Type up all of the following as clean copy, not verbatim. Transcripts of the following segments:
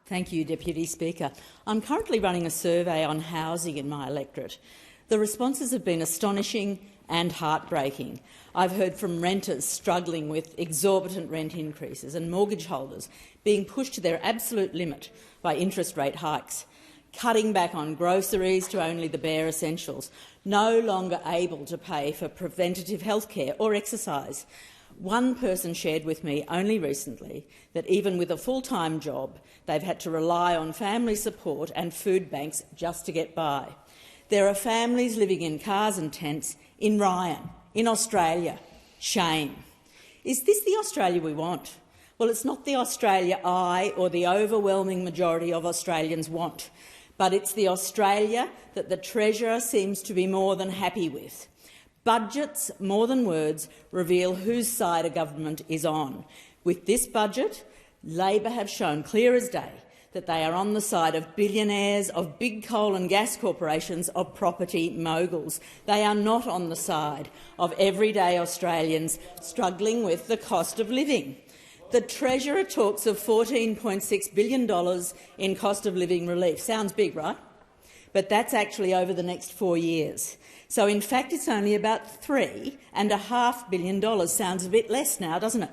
Thank you, Deputy Speaker. I'm currently running a survey on housing in my electorate. The responses have been astonishing and heartbreaking. I've heard from renters struggling with exorbitant rent increases and mortgage holders being pushed to their absolute limit by interest rate hikes, cutting back on groceries to only the bare essentials, no longer able to pay for preventative health care or exercise. One person shared with me only recently that even with a full-time job, they've had to rely on family support and food banks just to get by. There are families living in cars and tents in Ryan, in Australia. Shame. Is this the Australia we want? Well, it's not the Australia I or the overwhelming majority of Australians want, but it's the Australia that the Treasurer seems to be more than happy with. Budgets, more than words, reveal whose side a government is on. With this budget, Labor have shown clear as day that they are on the side of billionaires, of big coal and gas corporations, of property moguls. They are not on the side of everyday Australians struggling with the cost of living. The Treasurer talks of $14.6 billion in cost of living relief. Sounds big, right? But that's actually over the next 4 years. So, in fact, it's only about $3.5 billion. Sounds a bit less now, doesn't it?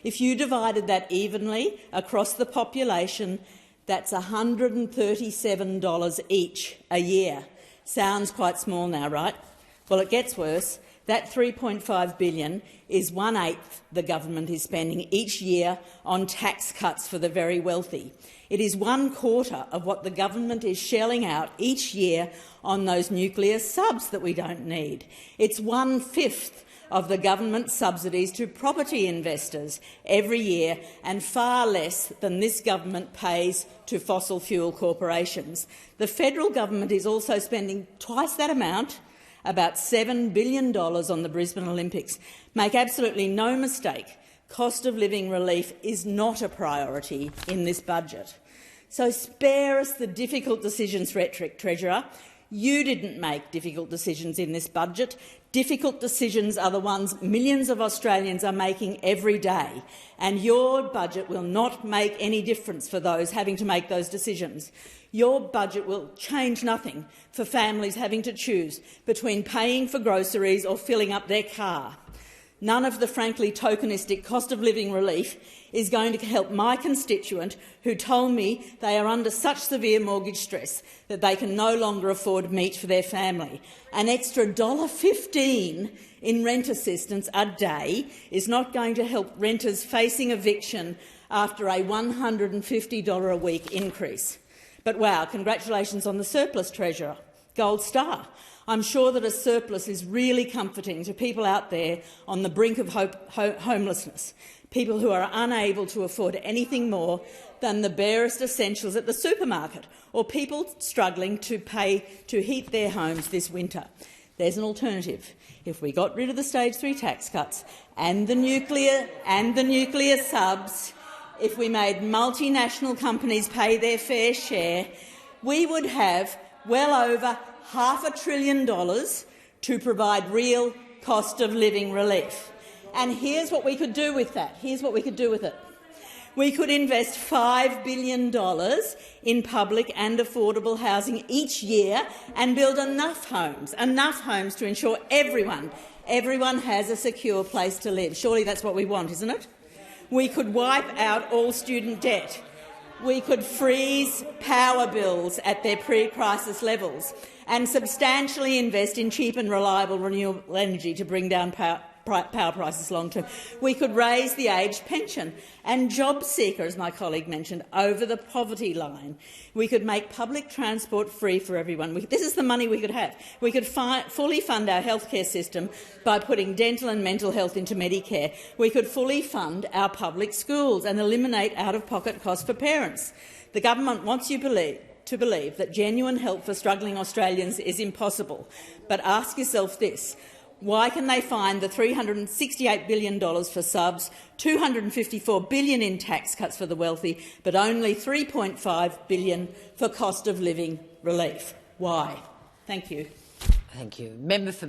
If you divided that evenly across the population, that's $137 each a year. Sounds quite small now, right? Well, it gets worse. That $3.5 billion is 1/8 the government is spending each year on tax cuts for the very wealthy. It is 1/4 of what the government is shelling out each year on those nuclear subs that we don't need. It's 1/5 of the government subsidies to property investors every year, and far less than this government pays to fossil fuel corporations. The federal government is also spending twice that amount, about $7 billion on the Brisbane Olympics. Make absolutely no mistake, cost of living relief is not a priority in this budget. So spare us the difficult decisions rhetoric, Treasurer. You didn't make difficult decisions in this budget. Difficult decisions are the ones millions of Australians are making every day, and your budget will not make any difference for those having to make those decisions. Your budget will change nothing for families having to choose between paying for groceries or filling up their car. None of the frankly tokenistic cost of living relief is going to help my constituent who told me they are under such severe mortgage stress that they can no longer afford meat for their family. An extra $1.15 in rent assistance a day is not going to help renters facing eviction after a $150 a week increase. But wow, congratulations on the surplus, Treasurer. Gold star. I'm sure that a surplus is really comforting to people out there on the brink of homelessness, people who are unable to afford anything more than the barest essentials at the supermarket, or people struggling to pay to heat their homes this winter. There's an alternative. If we got rid of the Stage 3 tax cuts and the nuclear subs, if we made multinational companies pay their fair share, we would have well over $500 billion to provide real cost of living relief. And here's what we could do with that. Here's what we could do with it. We could invest $5 billion in public and affordable housing each year and build enough homes to ensure everyone has a secure place to live. Surely that's what we want, isn't it? We could wipe out all student debt. We could freeze power bills at their pre-crisis levels and substantially invest in cheap and reliable renewable energy to bring down power prices long-term. We could raise the aged pension and job seeker, as my colleague mentioned, over the poverty line. We could make public transport free for everyone. This is the money we could have. We could fully fund our healthcare system by putting dental and mental health into Medicare. We could fully fund our public schools and eliminate out-of-pocket costs for parents. The government wants you to believe that genuine help for struggling Australians is impossible. But ask yourself this. Why can they find the $368 billion for subs, $254 billion in tax cuts for the wealthy, but only $3.5 billion for cost of living relief? Why? Thank you. Thank you. Member for